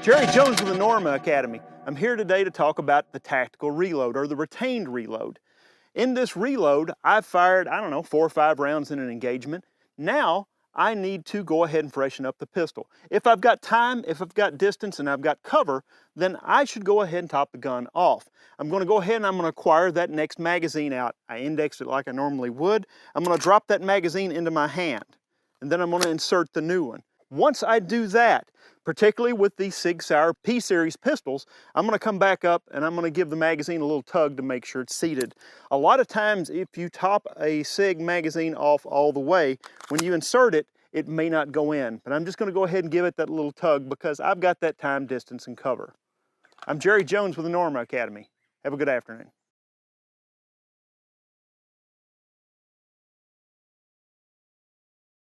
Jerry Jones with the Norma Academy. I'm here today to talk about the tactical reload or the retained reload. In this reload, I've fired, 4 or 5 rounds in an engagement. Now I need to go ahead and freshen up the pistol. If I've got time, if I've got distance, and I've got cover, then I should go ahead and top the gun off. I'm going to go ahead and I'm going to acquire that next magazine out. I indexed it like I normally would. I'm going to drop that magazine into my hand, and then I'm going to insert the new one. Once I do that, particularly with the Sig Sauer P-Series pistols, I'm going to come back up and I'm going to give the magazine a little tug to make sure it's seated. A lot of times if you top a Sig magazine off all the way, when you insert it, it may not go in. But I'm just going to go ahead and give it that little tug because I've got that time, distance, and cover. I'm Jerry Jones with the Norma Academy. Have a good afternoon.